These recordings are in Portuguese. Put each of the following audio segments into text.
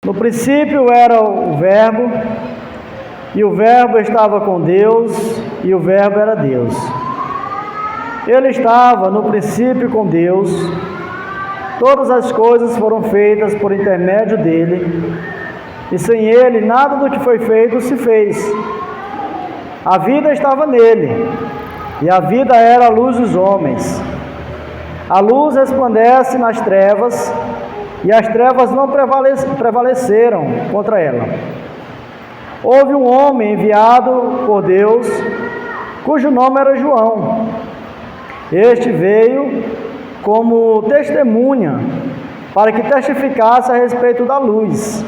No princípio era o Verbo, e o Verbo estava com Deus, e o Verbo era Deus. Ele estava no princípio com Deus. Todas as coisas foram feitas por intermédio dele, e sem ele nada do que foi feito se fez. A vida estava nele, e a vida era a luz dos homens. A luz resplandece nas trevas, e as trevas não prevaleceram contra ela. Houve um homem enviado por Deus, cujo nome era João. Este veio como testemunha, para que testificasse a respeito da luz,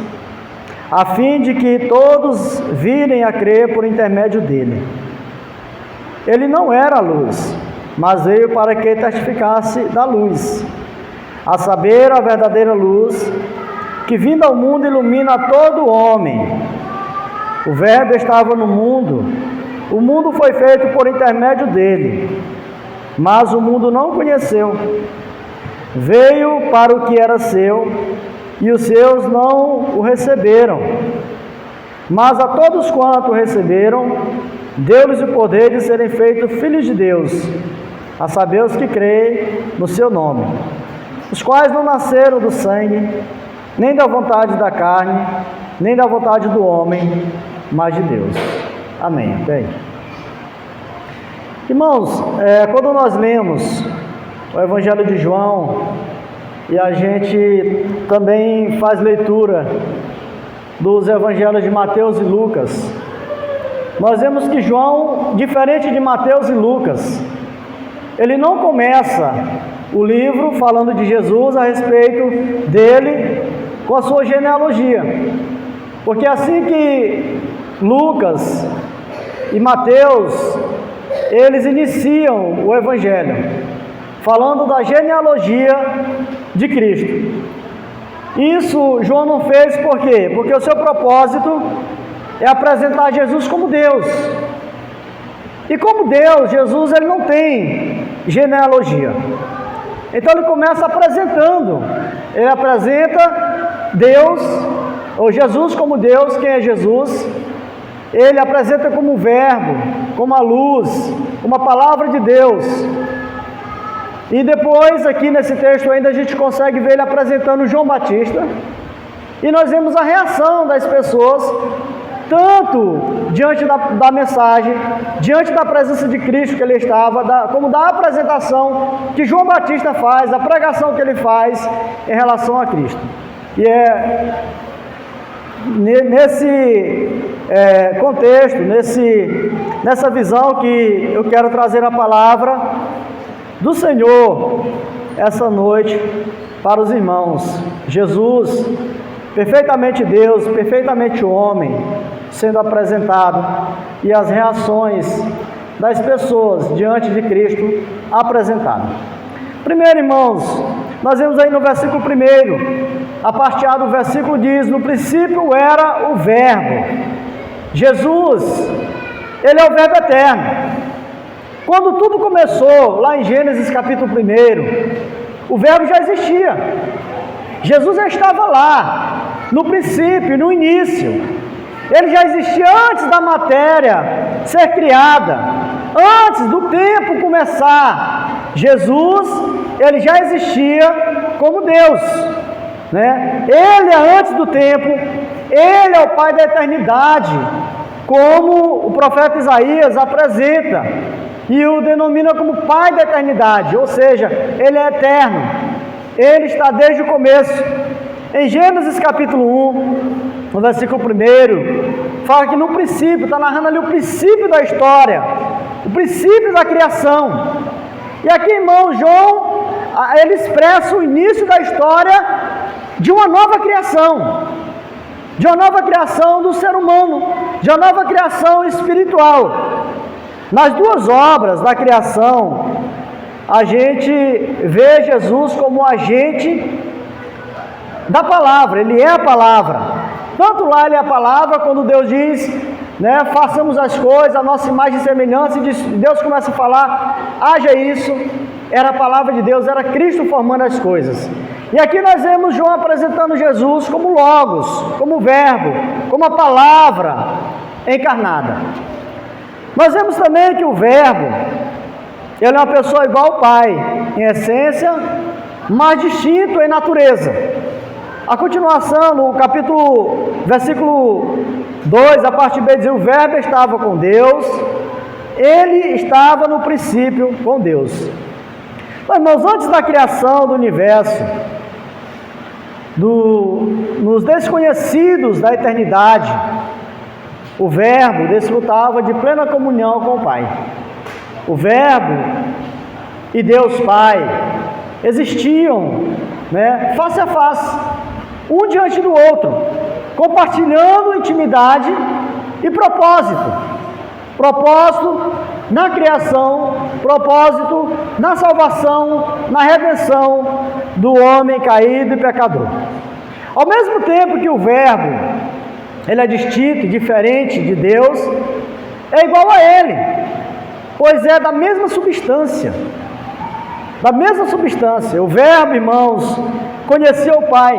a fim de que todos virem a crer por intermédio dele. Ele não era a luz, mas veio para que testificasse da luz, a saber, a verdadeira luz, que vindo ao mundo ilumina todo homem. O Verbo estava no mundo, o mundo foi feito por intermédio dele, mas o mundo não o conheceu. Veio para o que era seu, e os seus não o receberam. Mas a todos quanto o receberam, deu-lhes o poder de serem feitos filhos de Deus, a saber os que creem no seu nome, os quais não nasceram do sangue, nem da vontade da carne, nem da vontade do homem, mas de Deus. Amém. Bem, irmãos, quando nós lemos o Evangelho de João, e a gente também faz leitura dos Evangelhos de Mateus e Lucas, nós vemos que João, diferente de Mateus e Lucas, ele não começa o livro falando de Jesus a respeito dele com a sua genealogia, porque assim que Lucas e Mateus, eles iniciam o Evangelho falando da genealogia de Cristo. Isso João não fez por quê? Porque o seu propósito é apresentar Jesus como Deus. E como Deus, Jesus, ele não tem genealogia. Então ele começa apresentando. Ele apresenta Deus, ou Jesus como Deus. Quem é Jesus? Ele apresenta como Verbo, como a luz, como a palavra de Deus. E depois, aqui nesse texto ainda, a gente consegue ver ele apresentando João Batista. E nós vemos a reação das pessoas, tanto diante da mensagem, diante da presença de Cristo que ele estava, como da apresentação que João Batista faz, da pregação que ele faz em relação a Cristo. E é nesse contexto, nessa visão que eu quero trazer a palavra do Senhor essa noite para os irmãos. Jesus, perfeitamente Deus, perfeitamente homem, sendo apresentado, e as reações das pessoas diante de Cristo apresentado. Primeiro, irmãos, nós vemos aí no versículo 1, a parte A do versículo diz: no princípio era o Verbo. Jesus, ele é o Verbo eterno. Quando tudo começou, lá em Gênesis capítulo 1, o Verbo já existia. Jesus já estava lá, no princípio, no início. Ele já existia antes da matéria ser criada, antes do tempo começar. Jesus, ele já existia como Deus, né? Ele é antes do tempo, ele é o Pai da eternidade, como o profeta Isaías apresenta e o denomina como Pai da eternidade, ou seja, ele é eterno, ele está desde o começo. Em Gênesis capítulo 1, no versículo 1, fala que no princípio, está narrando ali o princípio da história, o princípio da criação. E aqui, irmão, João, ele expressa o início da história de uma nova criação, de uma nova criação do ser humano, de uma nova criação espiritual. Nas duas obras da criação, a gente vê Jesus como agente da palavra, ele é a palavra. Tanto lá ele é a palavra, quando Deus diz, né, façamos as coisas, a nossa imagem e semelhança, e Deus começa a falar, haja isso, era a palavra de Deus, era Cristo formando as coisas. E aqui nós vemos João apresentando Jesus como Logos, como Verbo, como a palavra encarnada. Nós vemos também que o Verbo, ele é uma pessoa igual ao Pai, em essência, mas distinto em natureza. A continuação, no versículo 2, a parte B, diz: o Verbo estava com Deus, ele estava no princípio com Deus. Então, irmãos, antes da criação do universo, nos desconhecidos da eternidade, o Verbo desfrutava de plena comunhão com o Pai. O Verbo e Deus Pai existiam, face a face, um diante do outro, compartilhando intimidade e propósito. Propósito na criação, propósito na salvação, na redenção do homem caído e pecador. Ao mesmo tempo que o Verbo, ele é distinto, diferente de Deus, é igual a Ele, pois é da mesma substância. Da mesma substância. O Verbo, irmãos, conhecia o Pai,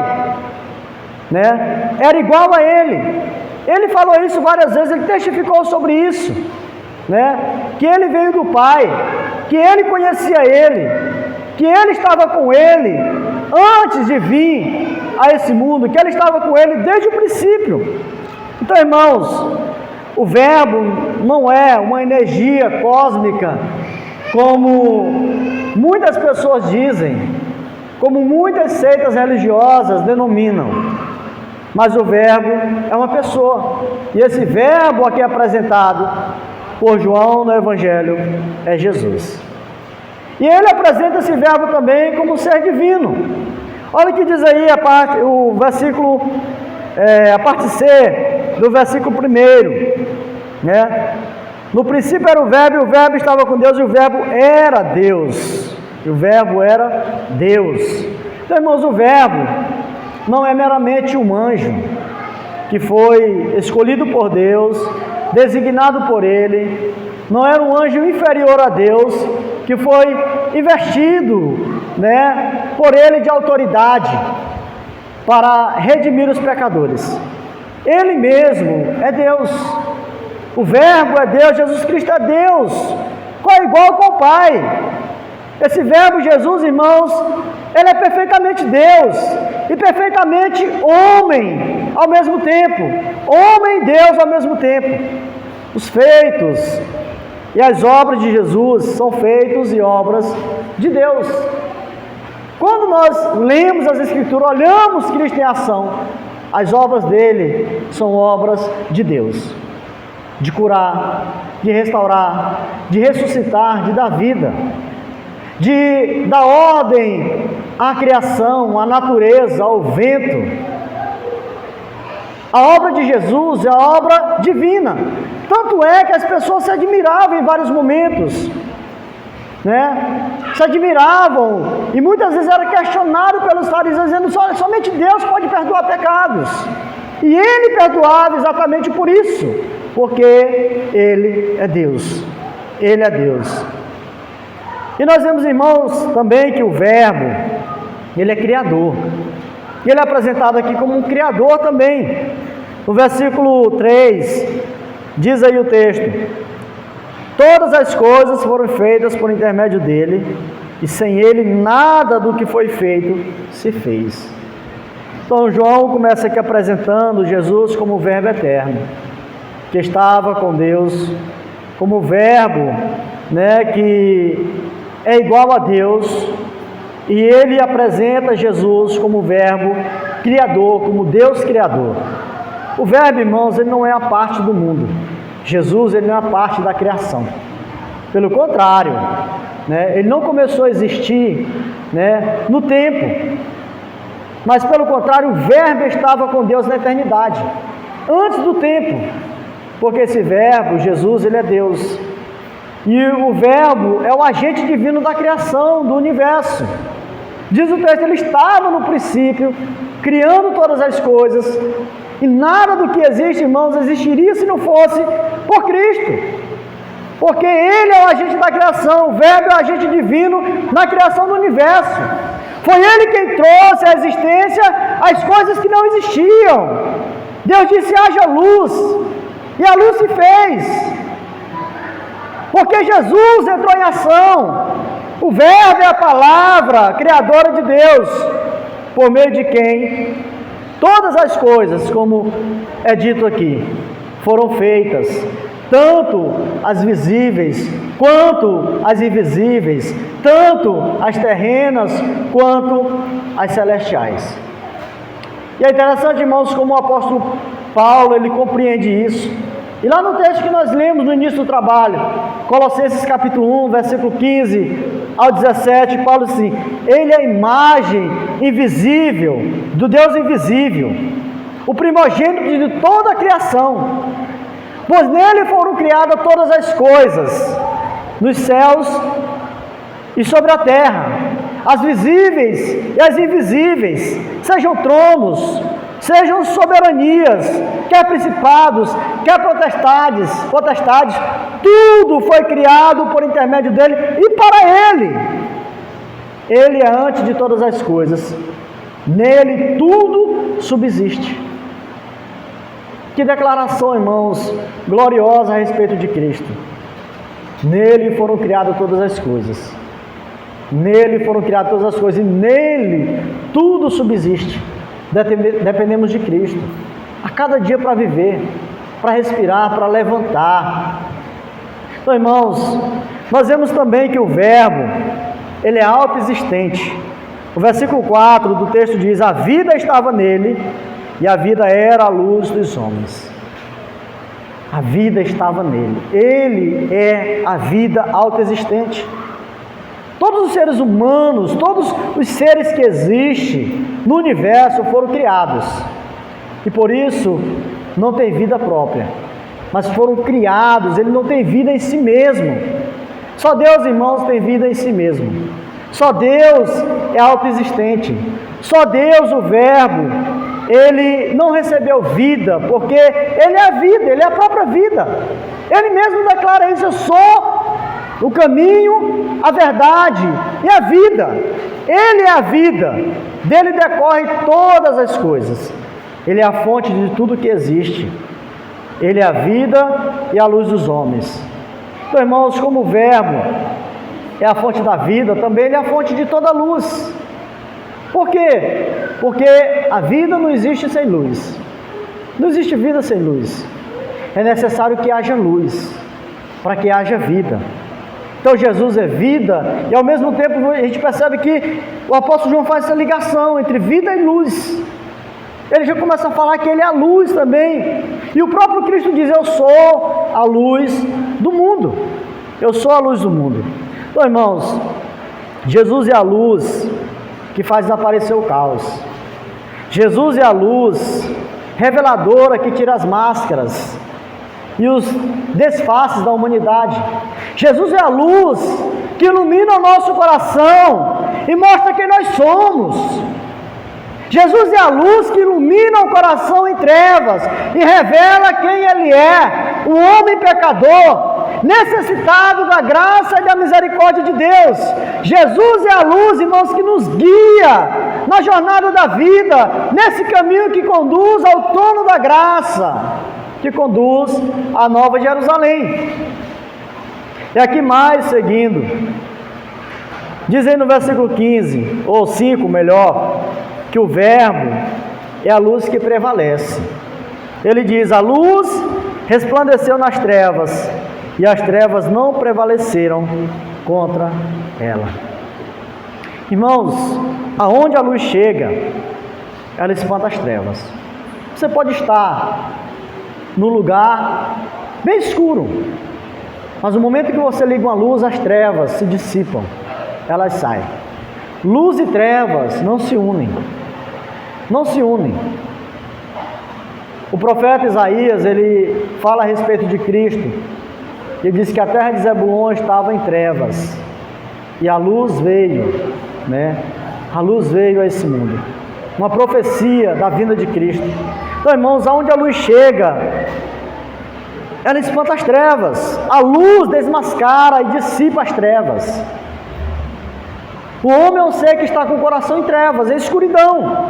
era igual a Ele. Ele falou isso várias vezes, ele testificou sobre isso, que ele veio do Pai, que ele conhecia Ele, que ele estava com Ele antes de vir a esse mundo, que ele estava com Ele desde o princípio. Então, irmãos, o Verbo não é uma energia cósmica, como muitas pessoas dizem, como muitas seitas religiosas denominam, mas o Verbo é uma pessoa, e esse Verbo aqui apresentado por João no Evangelho é Jesus. E ele apresenta esse Verbo também como ser divino. Olha o que diz aí a parte C do versículo 1, No princípio era o Verbo, e o Verbo estava com Deus, e o Verbo era Deus. E o Verbo era Deus. Então, irmãos, o Verbo não é meramente um anjo que foi escolhido por Deus, designado por Ele. Não era um anjo inferior a Deus, que foi investido, por Ele de autoridade para redimir os pecadores. Ele mesmo é Deus. O Verbo é Deus, Jesus Cristo é Deus, igual com o Pai. Esse Verbo Jesus, irmãos, ele é perfeitamente Deus e perfeitamente homem ao mesmo tempo. Homem e Deus ao mesmo tempo. Os feitos e as obras de Jesus são feitos e obras de Deus. Quando nós lemos as Escrituras, olhamos Cristo em ação, as obras dele são obras de Deus. De curar, de restaurar, de ressuscitar, de dar vida, de dar ordem à criação, à natureza, ao vento. A obra de Jesus é a obra divina. Tanto é que as pessoas se admiravam em vários momentos, se admiravam, e muitas vezes era questionado pelos fariseus, dizendo: somente Deus pode perdoar pecados. E Ele perdoava exatamente por isso, porque Ele é Deus. Ele é Deus. E nós vemos, irmãos, também que o Verbo, ele é criador. E ele é apresentado aqui como um criador também. No versículo 3, diz aí o texto: todas as coisas foram feitas por intermédio dele, e sem ele nada do que foi feito se fez. Então João começa aqui apresentando Jesus como o Verbo eterno, que estava com Deus, como o Verbo, que é igual a Deus, e ele apresenta Jesus como o Verbo criador, como Deus criador. O Verbo, irmãos, ele não é a parte do mundo. Jesus, ele não é a parte da criação. Pelo contrário, ele não começou a existir, no tempo, mas pelo contrário, o Verbo estava com Deus na eternidade, antes do tempo, porque esse Verbo, Jesus, ele é Deus. E o Verbo é o agente divino da criação, do universo. Diz o texto: ele estava no princípio, criando todas as coisas, e nada do que existe, irmãos, existiria se não fosse por Cristo. Porque Ele é o agente da criação, o Verbo é o agente divino na criação do universo. Foi Ele quem trouxe à existência as coisas que não existiam. Deus disse: haja luz, e a luz se fez. Porque Jesus entrou em ação. O Verbo é a palavra criadora de Deus, por meio de quem todas as coisas, como é dito aqui, foram feitas, tanto as visíveis quanto as invisíveis, tanto as terrenas quanto as celestiais. E é interessante, irmãos, como o apóstolo Paulo, ele compreende isso. E lá no texto que nós lemos no início do trabalho, Colossenses capítulo 1, versículo 15 ao 17, Paulo diz assim: Ele é a imagem invisível do Deus invisível, o primogênito de toda a criação, pois nele foram criadas todas as coisas, nos céus e sobre a terra, as visíveis e as invisíveis, sejam tronos, sejam soberanias, quer principados, quer potestades, tudo foi criado por intermédio dele e para ele. Ele é antes de todas as coisas, nele tudo subsiste. Que declaração, irmãos, gloriosa a respeito de Cristo. Nele foram criadas todas as coisas. Nele foram criadas todas as coisas e nele tudo subsiste. Dependemos de Cristo a cada dia para viver, para respirar, para levantar. Então, irmãos, nós vemos também que o Verbo, ele é autoexistente. O versículo 4 do texto diz: a vida estava nele e a vida era a luz dos homens. A vida estava nele. Ele é a vida autoexistente. Todos os seres humanos, todos os seres que existem no universo foram criados. E por isso não tem vida própria, mas foram criados. Ele não tem vida em si mesmo. Só Deus, irmãos, tem vida em si mesmo. Só Deus é autoexistente. Só Deus, o Verbo, ele não recebeu vida, porque ele é a vida, ele é a própria vida. Ele mesmo declara isso: eu sou o caminho, a verdade e a vida. Ele é a vida, dele decorrem todas as coisas. Ele é a fonte de tudo que existe. Ele é a vida e a luz dos homens. Então, irmãos, como o Verbo é a fonte da vida, também ele é a fonte de toda a luz. Por quê? Porque a vida não existe sem luz. Não existe vida sem luz. É necessário que haja luz para que haja vida. Então Jesus é vida, e ao mesmo tempo a gente percebe que o apóstolo João faz essa ligação entre vida e luz. Ele já começa a falar que ele é a luz também. E o próprio Cristo diz: eu sou a luz do mundo. Eu sou a luz do mundo. Então, irmãos, Jesus é a luz que faz desaparecer o caos. Jesus é a luz reveladora que tira as máscaras e os desfaces da humanidade. Jesus é a luz que ilumina o nosso coração e mostra quem nós somos. Jesus é a luz que ilumina o coração em trevas e revela quem Ele é, um homem pecador, necessitado da graça e da misericórdia de Deus. Jesus é a luz, irmãos, que nos guia na jornada da vida, nesse caminho que conduz ao trono da graça, que conduz à Nova Jerusalém. E aqui mais, seguindo, diz aí no versículo 15, ou 5 melhor, que o Verbo é a luz que prevalece. Ele diz: a luz resplandeceu nas trevas, e as trevas não prevaleceram contra ela. Irmãos, aonde a luz chega, ela espanta as trevas. Você pode estar no lugar bem escuro, mas no momento que você liga uma luz, as trevas se dissipam, elas saem. Luz e trevas não se unem. Não se unem. O profeta Isaías, ele fala a respeito de Cristo. Ele diz que a terra de Zebulon estava em trevas e a luz veio, A luz veio a esse mundo. Uma profecia da vinda de Cristo. Então, irmãos, aonde a luz chega, ela espanta as trevas. A luz desmascara e dissipa as trevas. O homem é um ser que está com o coração em trevas, é escuridão.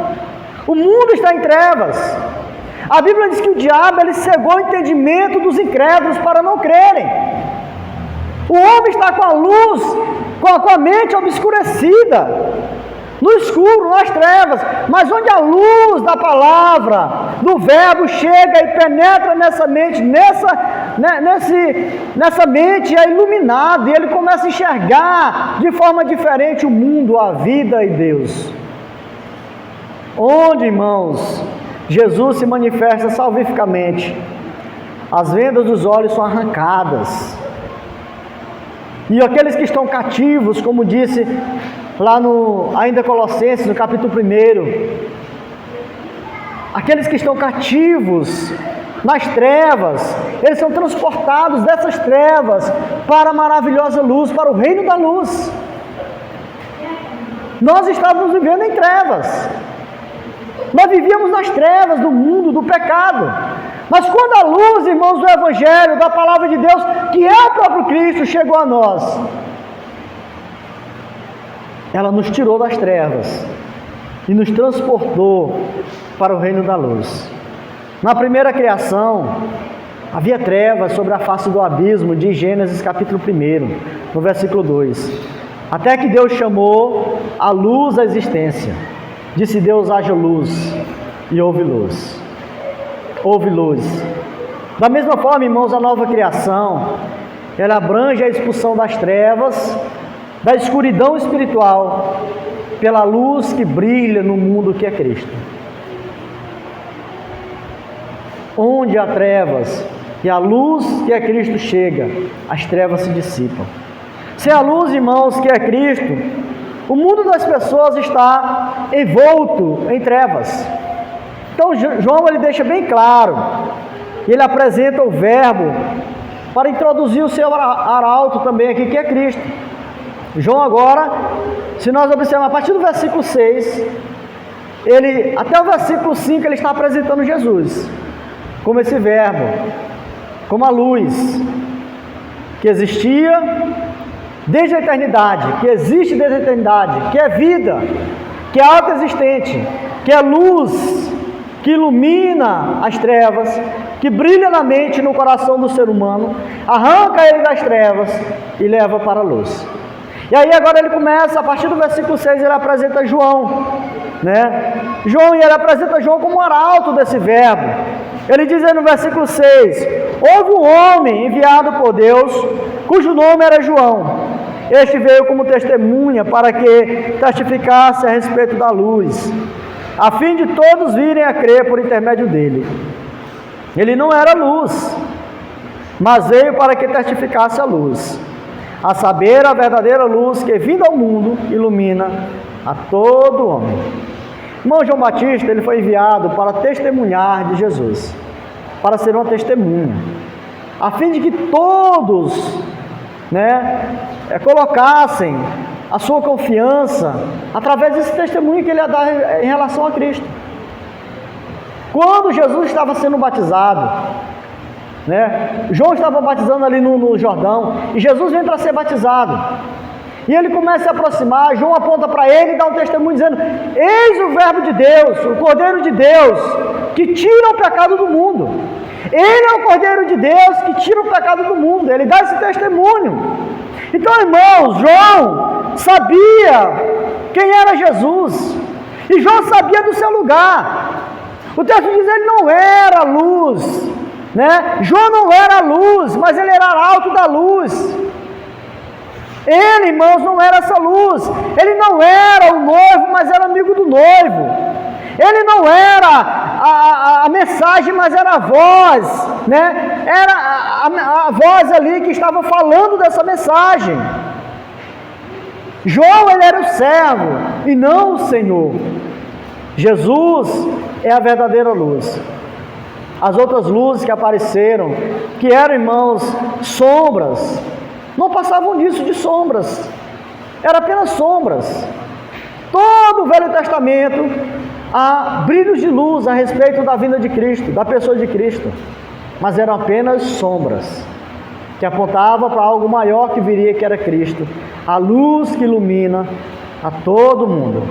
O mundo está em trevas. A Bíblia diz que o diabo ele cegou o entendimento dos incrédulos para não crerem. O homem está com a luz, com a mente obscurecida, no escuro, nas trevas, mas onde a luz da palavra, do verbo chega e penetra nessa mente, nessa mente é iluminado, e ele começa a enxergar de forma diferente o mundo, a vida e Deus. Onde, irmãos, Jesus se manifesta salvificamente, as vendas dos olhos são arrancadas, e aqueles que estão cativos, como disse lá ainda Colossenses, no capítulo 1, aqueles que estão cativos nas trevas, eles são transportados dessas trevas para a maravilhosa luz, para o reino da luz. Nós estávamos vivendo em trevas, nós vivíamos nas trevas do mundo, do pecado, mas quando a luz, irmãos, do Evangelho, da Palavra de Deus, que é o próprio Cristo, chegou a nós, ela nos tirou das trevas e nos transportou para o reino da luz. Na primeira criação, havia trevas sobre a face do abismo, de Gênesis capítulo 1, no versículo 2. Até que Deus chamou a luz à existência. Disse Deus: haja luz, e houve luz. Houve luz. Da mesma forma, irmãos, a nova criação, ela abrange a expulsão das trevas, da escuridão espiritual, pela luz que brilha no mundo que é Cristo. Onde há trevas e a luz que é Cristo chega, as trevas se dissipam. Sem a luz, irmãos, que é Cristo, o mundo das pessoas está envolto em trevas. Então João ele deixa bem claro, ele apresenta o verbo para introduzir o seu arauto também aqui, que é Cristo. João agora, se nós observarmos a partir do versículo 6, até o versículo 5 ele está apresentando Jesus como esse verbo, como a luz que existia desde a eternidade, que existe desde a eternidade, que é vida, que é autoexistente, que é luz, que ilumina as trevas, que brilha na mente e no coração do ser humano, arranca ele das trevas e leva para a luz. E aí agora ele começa, a partir do versículo 6, ele apresenta João, ele apresenta João como um arauto desse verbo. Ele diz aí no versículo 6, houve um homem enviado por Deus, cujo nome era João. Este veio como testemunha para que testificasse a respeito da luz, a fim de todos virem a crer por intermédio dele. Ele não era luz, mas veio para que testificasse a luz, a saber, a verdadeira luz que, vindo ao mundo, ilumina a todo homem. Irmão João Batista, ele foi enviado para testemunhar de Jesus, para ser uma testemunha, a fim de que todos colocassem a sua confiança através desse testemunho que ele ia dar em relação a Cristo. Quando Jesus estava sendo batizado, João estava batizando ali no Jordão, e Jesus vem para ser batizado, e ele começa a se aproximar. João aponta para ele e dá um testemunho dizendo: eis o verbo de Deus, o Cordeiro de Deus, que tira o pecado do mundo. Ele é o Cordeiro de Deus que tira o pecado do mundo. Ele dá esse testemunho. Então, irmãos, João sabia quem era Jesus, e João sabia do seu lugar. O texto diz que ele não era luz, João não era luz, mas ele era arauto da luz. Ele, irmãos, não era essa luz. Ele não era o noivo, mas era amigo do noivo. Ele não era a mensagem, mas era a voz, Era a voz ali que estava falando dessa mensagem. João, ele era o servo e não o Senhor. Jesus é a verdadeira luz. As outras luzes que apareceram, que eram, irmãos, sombras, não passavam disso de sombras, eram apenas sombras. Todo o Velho Testamento há brilhos de luz a respeito da vinda de Cristo, da pessoa de Cristo, mas eram apenas sombras, que apontavam para algo maior que viria, que era Cristo, a luz que ilumina A todo mundo.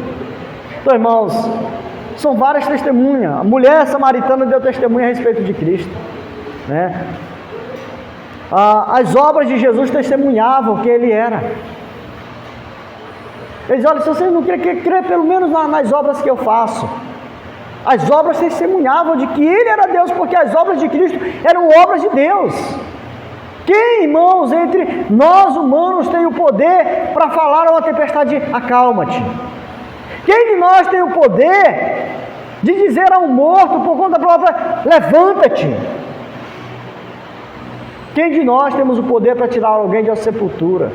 Então, irmãos, são várias testemunhas. A mulher samaritana deu testemunha a respeito de Cristo, né? As obras de Jesus testemunhavam que Ele era. Eles olham, se vocês não querem crer pelo menos nas obras que eu faço. As obras testemunhavam de que Ele era Deus, porque as obras de Cristo eram obras de Deus. Quem, irmãos, entre nós humanos tem o poder para falar a uma tempestade, acalma-te? Quem de nós tem o poder de dizer a um morto por conta da palavra, levanta-te? Quem de nós temos o poder para tirar alguém da sepultura?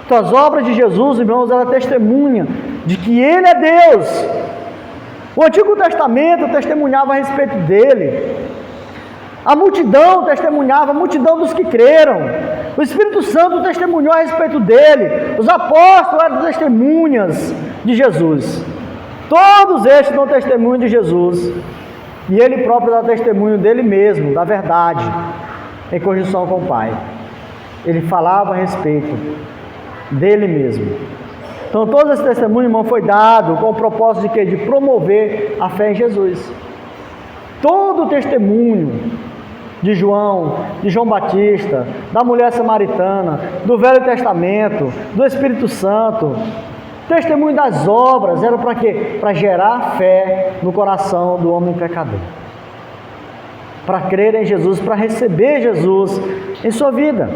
Então, as obras de Jesus, irmãos, ela testemunha de que Ele é Deus. O Antigo Testamento testemunhava a respeito dEle. A multidão testemunhava, a multidão dos que creram. O Espírito Santo testemunhou a respeito dEle. Os apóstolos eram testemunhas de Jesus. Todos estes dão testemunho de Jesus. E Ele próprio dá testemunho dEle mesmo, da verdade, em conjunção com o Pai. Ele falava a respeito dEle mesmo. Então, todo esse testemunho, irmão, foi dado com o propósito de quê? De promover a fé em Jesus. Todo o testemunho de João Batista, da mulher samaritana, do Velho Testamento, do Espírito Santo, testemunho das obras, era para quê? Para gerar fé no coração do homem pecador. Para crer em Jesus, para receber Jesus em sua vida.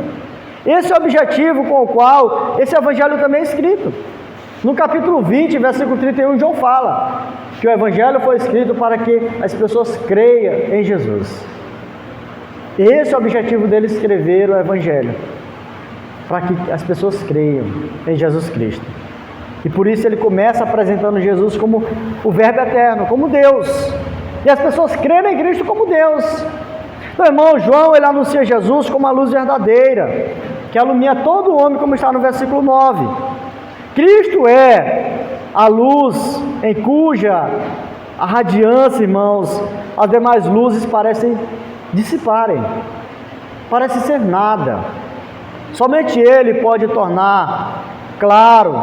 Esse é o objetivo com o qual esse evangelho também é escrito. No capítulo 20, versículo 31, João fala que o evangelho foi escrito para que as pessoas creiam em Jesus. Esse é o objetivo dele escrever o evangelho, para que as pessoas creiam em Jesus Cristo. E por isso ele começa apresentando Jesus como o Verbo eterno, como Deus. E as pessoas creem em Cristo como Deus. Então, irmão, João, ele anuncia Jesus como a luz verdadeira, que alumia todo o homem, como está no versículo 9. Cristo é a luz em cuja a radiância, irmãos, as demais luzes parecem dissiparem, parece ser nada. Somente Ele pode tornar claro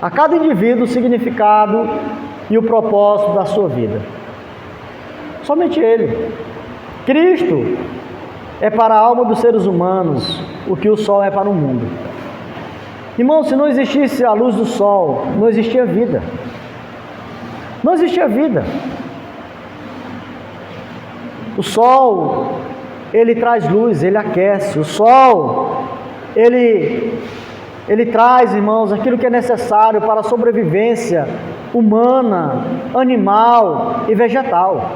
a cada indivíduo o significado e o propósito da sua vida. Somente Ele. Cristo é para a alma dos seres humanos o que o sol é para o mundo. Irmão, se não existisse a luz do sol, não existia vida. Não existia vida. O sol, ele traz luz, ele aquece. O sol, ele traz, irmãos, aquilo que é necessário para a sobrevivência humana, animal e vegetal.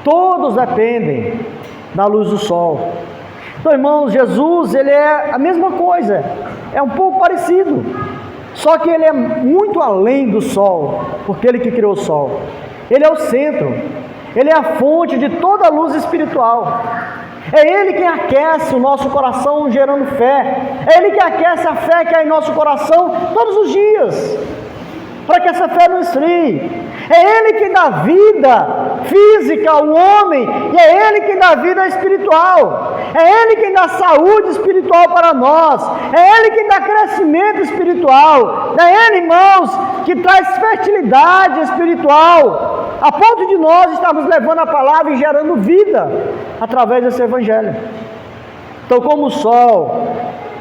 Todos dependem da luz do sol. Então, irmãos, Jesus, ele é a mesma coisa, é um pouco parecido, só que ele é muito além do sol, porque ele que criou o sol. Ele é o centro, ele é a fonte de toda a luz espiritual. É Ele quem aquece o nosso coração gerando fé. É Ele que aquece a fé que há em nosso coração todos os dias, para que essa fé não esfrie. É Ele que dá vida física ao homem, e é Ele que dá vida espiritual. É Ele que dá saúde espiritual para nós. É Ele que dá crescimento espiritual. É Ele, irmãos, que traz fertilidade espiritual, a ponto de nós estarmos levando a palavra e gerando vida através desse evangelho. Então, como o sol,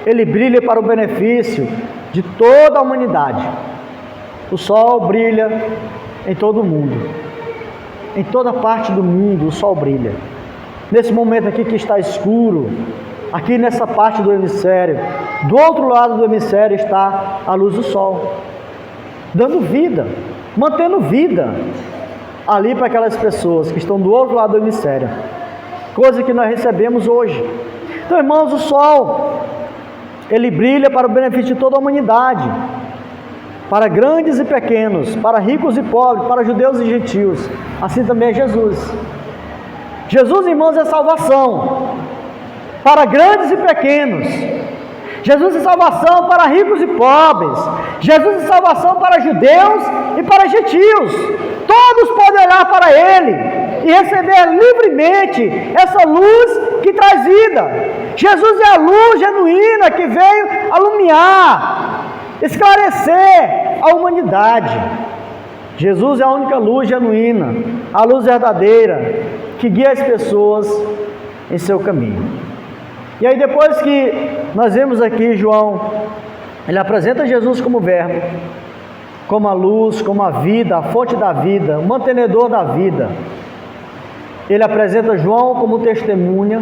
ele brilha para o benefício de toda a humanidade. O sol brilha em todo o mundo, em toda parte do mundo o sol brilha. Nesse momento aqui que está escuro, aqui nessa parte do hemisfério, do outro lado do hemisfério está a luz do sol, dando vida, mantendo vida ali para aquelas pessoas que estão do outro lado do hemisfério, coisa que nós recebemos hoje. Então, irmãos, o sol, ele brilha para o benefício de toda a humanidade, para grandes e pequenos, para ricos e pobres, para judeus e gentios. Assim também é Jesus. Jesus, irmãos, é salvação para grandes e pequenos. Jesus é salvação para ricos e pobres. Jesus é salvação para judeus e para gentios. Todos podem olhar para Ele e receber livremente essa luz que traz vida. Jesus é a luz genuína que veio alumiar esclarecer a humanidade. Jesus é a única luz genuína, a luz verdadeira, que guia as pessoas em seu caminho. E aí depois que nós vemos aqui João, ele apresenta Jesus como verbo, como a luz, como a vida, a fonte da vida, o mantenedor da vida. Ele apresenta João como testemunha,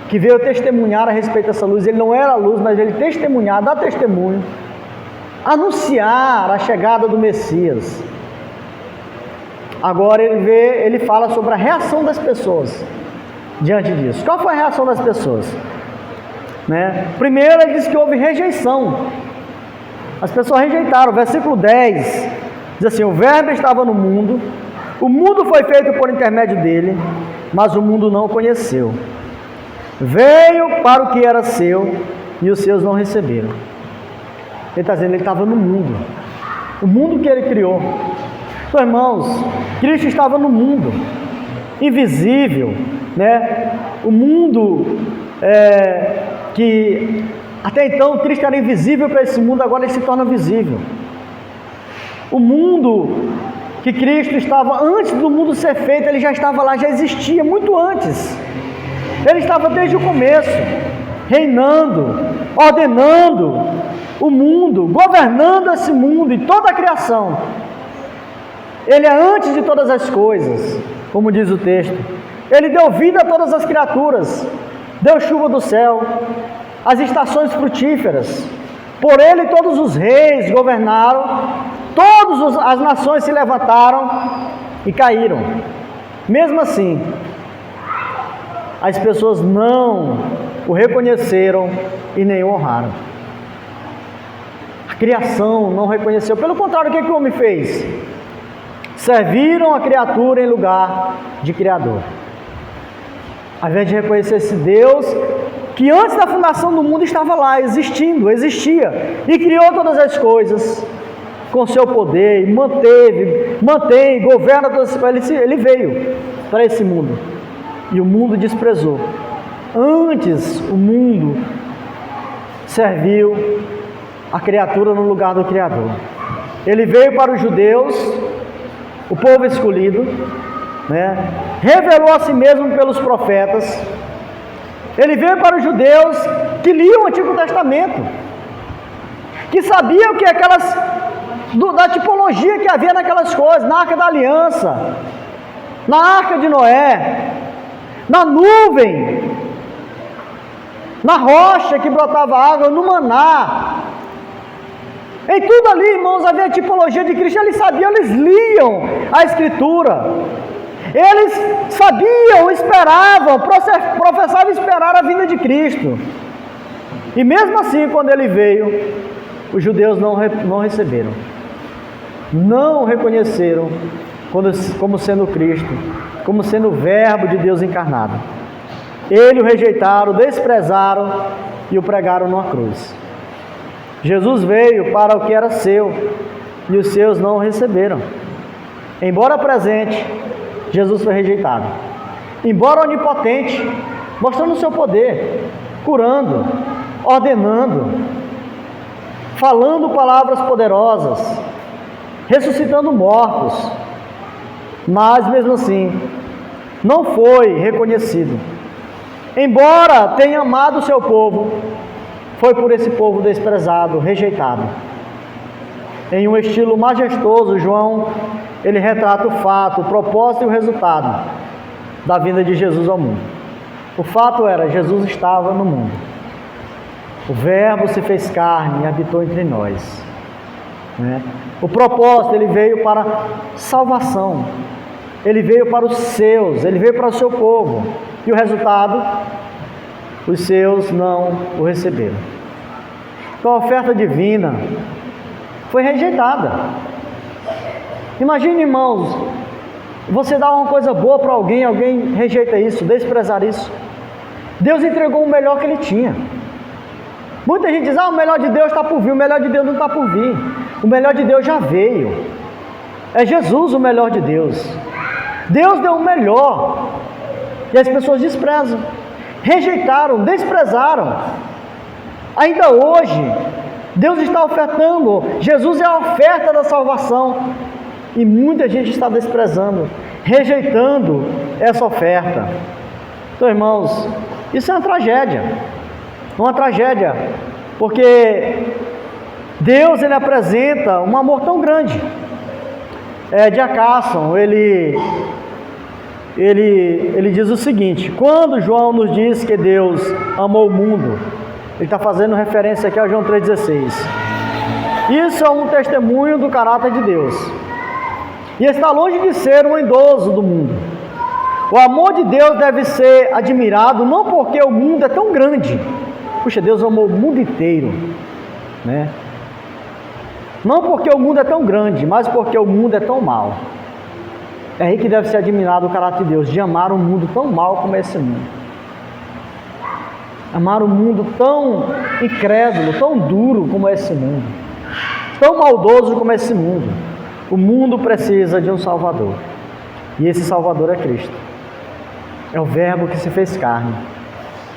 que veio testemunhar a respeito dessa luz. Ele não era a luz, mas ele testemunhar, dar testemunho, anunciar a chegada do Messias. Agora ele fala sobre a reação das pessoas diante disso. Qual foi a reação das pessoas? Primeiro ele diz que houve rejeição. As pessoas rejeitaram. Versículo 10 diz assim: o verbo estava no mundo, o mundo foi feito por intermédio dele, mas o mundo não o conheceu. Veio para o que era seu, e os seus não receberam. Ele está dizendo, ele estava no mundo, o mundo que ele criou. Então, irmãos, Cristo estava no mundo, invisível, o mundo que até então Cristo era invisível para esse mundo, agora ele se torna visível. O mundo que Cristo estava, antes do mundo ser feito, ele já estava lá, já existia muito antes. Ele estava desde o começo, reinando, ordenando o mundo, governando esse mundo e toda a criação. Ele é antes de todas as coisas, como diz o texto. Ele deu vida a todas as criaturas, deu chuva do céu, as estações frutíferas. Por ele todos os reis governaram, todas as nações se levantaram e caíram. Mesmo assim, as pessoas não o reconheceram e nem o honraram. A criação não reconheceu. Pelo contrário, o que o homem fez? Serviram a criatura em lugar de Criador. Ao invés de reconhecer esse Deus que antes da fundação do mundo estava lá, existia e criou todas as coisas com seu poder, e mantém, governa todas as coisas. Ele veio para esse mundo e o mundo desprezou. Antes o mundo serviu a criatura no lugar do Criador. Ele veio para os judeus, o povo escolhido, revelou a si mesmo pelos profetas. Ele veio para os judeus que liam o Antigo Testamento, que sabiam que da tipologia que havia naquelas coisas, na Arca da Aliança, na Arca de Noé, na nuvem, na rocha que brotava água, no maná. Em tudo ali, irmãos, havia a tipologia de Cristo. Eles sabiam, eles liam a Escritura. Eles sabiam, esperavam, professavam esperar a vinda de Cristo. E mesmo assim, quando ele veio, os judeus não receberam. Não o reconheceram como sendo Cristo, como sendo o Verbo de Deus encarnado. Ele o rejeitaram, desprezaram e o pregaram numa cruz. Jesus veio para o que era seu e os seus não o receberam. Embora presente, Jesus foi rejeitado. Embora onipotente, mostrando o seu poder, curando, ordenando, falando palavras poderosas, ressuscitando mortos, mas mesmo assim não foi reconhecido. Embora tenha amado o seu povo, foi por esse povo desprezado, rejeitado. Em um estilo majestoso, João, ele retrata o fato, o propósito e o resultado da vinda de Jesus ao mundo. O fato era, Jesus estava no mundo. O Verbo se fez carne e habitou entre nós. O propósito, ele veio para salvação. Ele veio para os seus, ele veio para o seu povo. E o resultado, os seus não o receberam. Então a oferta divina foi rejeitada. Imagine, irmãos, você dá uma coisa boa para alguém rejeita isso, desprezar isso. Deus entregou o melhor que ele tinha. Muita gente diz, o melhor de Deus está por vir. O melhor de Deus não está por vir. O melhor de Deus já veio. É Jesus o melhor de Deus. Deus deu o melhor. E as pessoas desprezaram, rejeitaram, desprezaram. Ainda hoje, Deus está ofertando. Jesus é a oferta da salvação. E muita gente está desprezando, rejeitando essa oferta. Então, irmãos, isso é uma tragédia. Uma tragédia. Porque Deus, ele apresenta um amor tão grande. Jack Carson, ele diz o seguinte: quando João nos diz que Deus amou o mundo, ele está fazendo referência aqui a João 3,16. Isso é um testemunho do caráter de Deus. E está longe de ser um endosso do mundo. O amor de Deus deve ser admirado, não porque o mundo é tão grande. Puxa, Deus amou o mundo inteiro, né? Não porque o mundo é tão grande, mas porque o mundo é tão mau. É aí que deve ser admirado o caráter de Deus, de amar um mundo tão mau como esse mundo. Amar um mundo tão incrédulo, tão duro como esse mundo. Tão maldoso como esse mundo. O mundo precisa de um Salvador. E esse Salvador é Cristo. É o Verbo que se fez carne.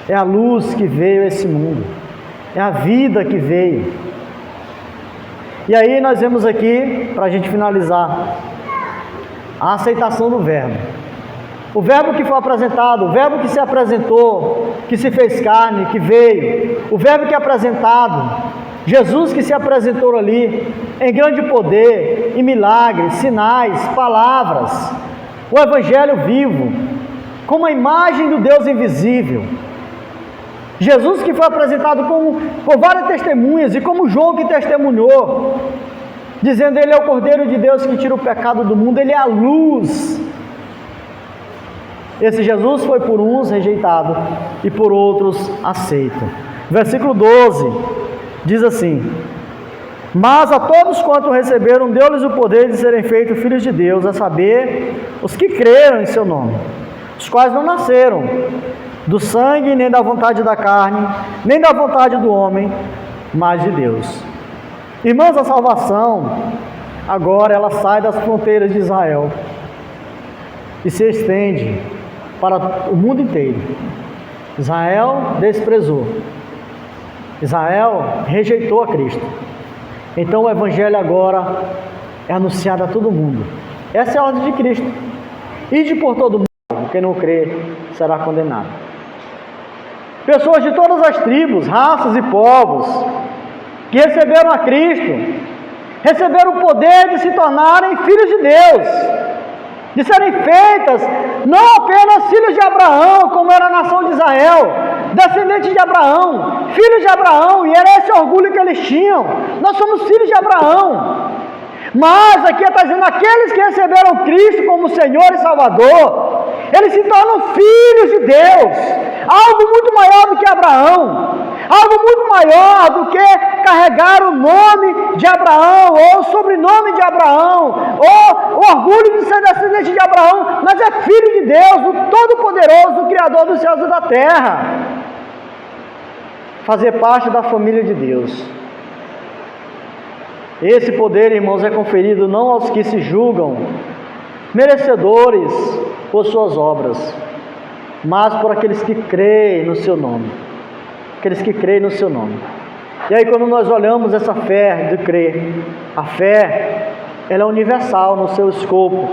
É a luz que veio a esse mundo. É a vida que veio. E aí nós vemos aqui, para a gente finalizar, a aceitação do Verbo. O Verbo que foi apresentado, o Verbo que se apresentou, que se fez carne, que veio. O Verbo que é apresentado, Jesus que se apresentou ali, em grande poder, em milagres, sinais, palavras. O Evangelho vivo, como a imagem do Deus invisível. Jesus que foi apresentado por várias testemunhas, e como João que testemunhou, dizendo: Ele é o Cordeiro de Deus que tira o pecado do mundo, Ele é a luz. Esse Jesus foi por uns rejeitado e por outros aceito. Versículo 12 diz assim: mas a todos quanto receberam, deu-lhes o poder de serem feitos filhos de Deus, a saber, os que creram em seu nome, os quais não nasceram do sangue, nem da vontade da carne, nem da vontade do homem, mas de Deus. Irmãos, a salvação, agora ela sai das fronteiras de Israel e se estende para o mundo inteiro. Israel desprezou. Israel rejeitou a Cristo. Então o Evangelho agora é anunciado a todo mundo. Essa é a ordem de Cristo. Ide por todo mundo, quem não crê será condenado. Pessoas de todas as tribos, raças e povos que receberam a Cristo, receberam o poder de se tornarem filhos de Deus, de serem feitas não apenas filhos de Abraão, como era a nação de Israel, descendentes de Abraão, filhos de Abraão, e era esse orgulho que eles tinham: nós somos filhos de Abraão. Mas aqui está dizendo: aqueles que receberam Cristo como Senhor e Salvador, eles se tornam filhos de Deus, algo muito maior do que Abraão, algo muito maior do que carregar o nome de Abraão, ou o sobrenome de Abraão, ou o orgulho de ser descendente de Abraão, mas é filho de Deus, o Todo-Poderoso, o Criador dos céus e da terra. Fazer parte da família de Deus. Esse poder, irmãos, é conferido não aos que se julgam merecedores por suas obras, mas por aqueles que creem no seu nome. Aqueles que creem no seu nome. E aí, quando nós olhamos essa fé de crer, a fé, ela é universal no seu escopo.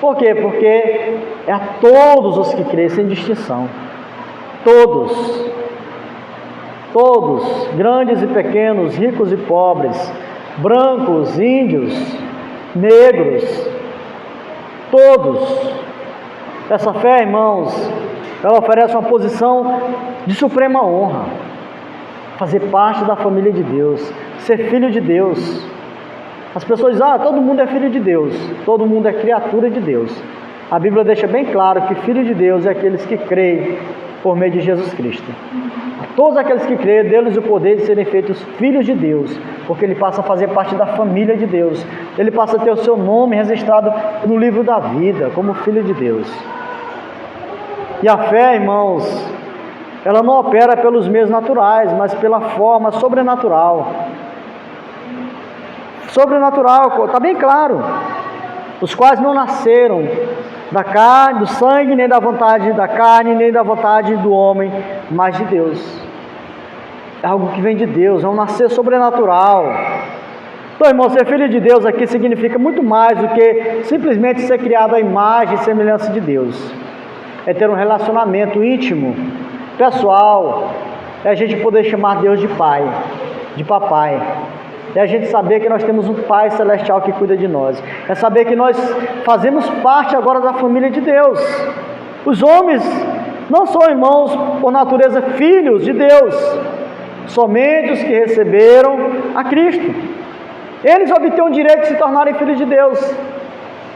Por quê? Porque é a todos os que creem, sem distinção. Todos, grandes e pequenos, ricos e pobres, brancos, índios, negros, todos. Essa fé, irmãos, ela oferece uma posição de suprema honra. Fazer parte da família de Deus, ser filho de Deus. As pessoas dizem: todo mundo é filho de Deus, todo mundo é criatura de Deus. A Bíblia deixa bem claro que filho de Deus é aqueles que creem por meio de Jesus Cristo. Todos aqueles que creem, deu-lhes o poder de serem feitos filhos de Deus, porque ele passa a fazer parte da família de Deus. Ele passa a ter o seu nome registrado no livro da vida, como filho de Deus. E a fé, irmãos, ela não opera pelos meios naturais, mas pela forma sobrenatural. Sobrenatural, está bem claro. Os quais não nasceram da carne, do sangue, nem da vontade da carne, nem da vontade do homem, mas de Deus. é algo que vem de Deus, é um nascer sobrenatural. Então, irmão, ser filho de Deus aqui significa muito mais do que simplesmente ser criado à imagem e semelhança de Deus. É ter um relacionamento íntimo, pessoal, é a gente poder chamar Deus de Pai, de Papai. É a gente saber que nós temos um Pai Celestial que cuida de nós. É saber que nós fazemos parte agora da família de Deus. Os homens não são, irmãos, por natureza, filhos de Deus, somente os que receberam a Cristo. Eles obtêm o direito de se tornarem filhos de Deus.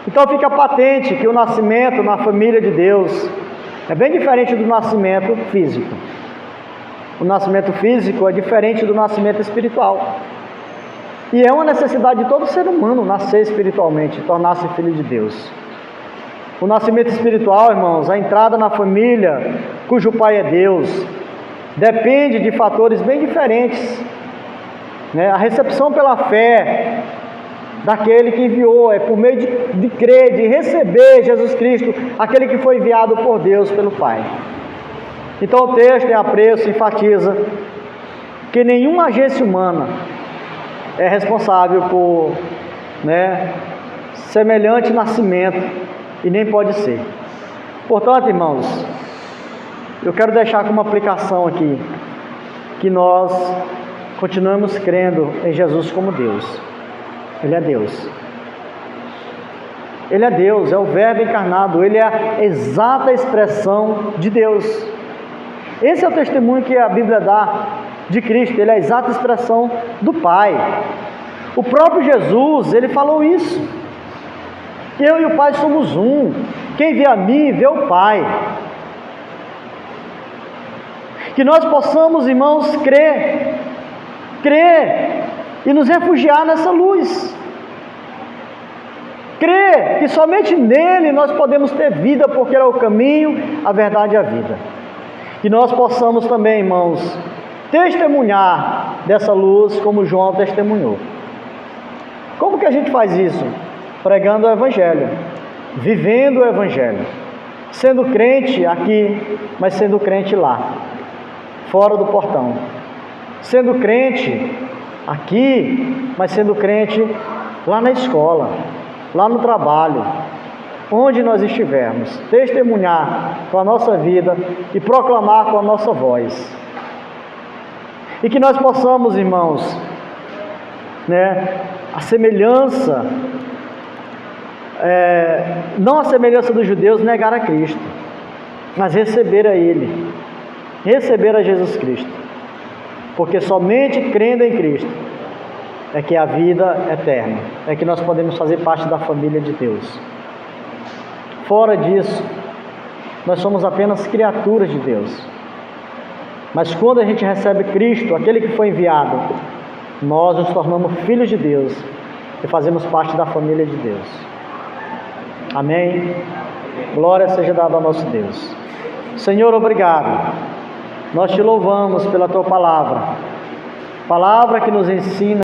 Então fica patente que o nascimento na família de Deus é bem diferente do nascimento físico. O nascimento físico é diferente do nascimento espiritual. E é uma necessidade de todo ser humano nascer espiritualmente, tornar-se filho de Deus. O nascimento espiritual, irmãos, a entrada na família cujo pai é Deus, depende de fatores bem diferentes. A recepção pela fé daquele que enviou, é por meio de crer, de receber Jesus Cristo, aquele que foi enviado por Deus pelo Pai. Então o texto em apreço enfatiza que nenhuma agência humana é responsável por semelhante nascimento e nem pode ser. Portanto, irmãos, eu quero deixar como aplicação aqui que nós continuamos crendo em Jesus como Deus. Ele é Deus. Ele é Deus, é o Verbo encarnado, Ele é a exata expressão de Deus. Esse é o testemunho que a Bíblia dá de Cristo, Ele é a exata expressão do Pai. O próprio Jesus, Ele falou isso. Eu e o Pai somos um. Quem vê a mim, vê o Pai. Que nós possamos, irmãos, crer e nos refugiar nessa luz. Crer que somente nele nós podemos ter vida, porque Ele é o caminho, a verdade e a vida. Que nós possamos também, irmãos, testemunhar dessa luz como João testemunhou. Como que a gente faz isso? Pregando o Evangelho, vivendo o Evangelho, sendo crente aqui, mas sendo crente lá, fora do portão. Sendo crente aqui, mas sendo crente lá na escola, lá no trabalho, onde nós estivermos, testemunhar com a nossa vida e proclamar com a nossa voz. E que nós possamos, irmãos, a semelhança, não a semelhança dos judeus, negar a Cristo, mas receber a Ele, receber a Jesus Cristo, porque somente crendo em Cristo é que a vida eterna, é que nós podemos fazer parte da família de Deus. Fora disso, nós somos apenas criaturas de Deus. Mas quando a gente recebe Cristo, aquele que foi enviado, nós nos tornamos filhos de Deus e fazemos parte da família de Deus. Amém? Glória seja dada ao nosso Deus. Senhor, obrigado. Nós te louvamos pela tua palavra, palavra que nos ensina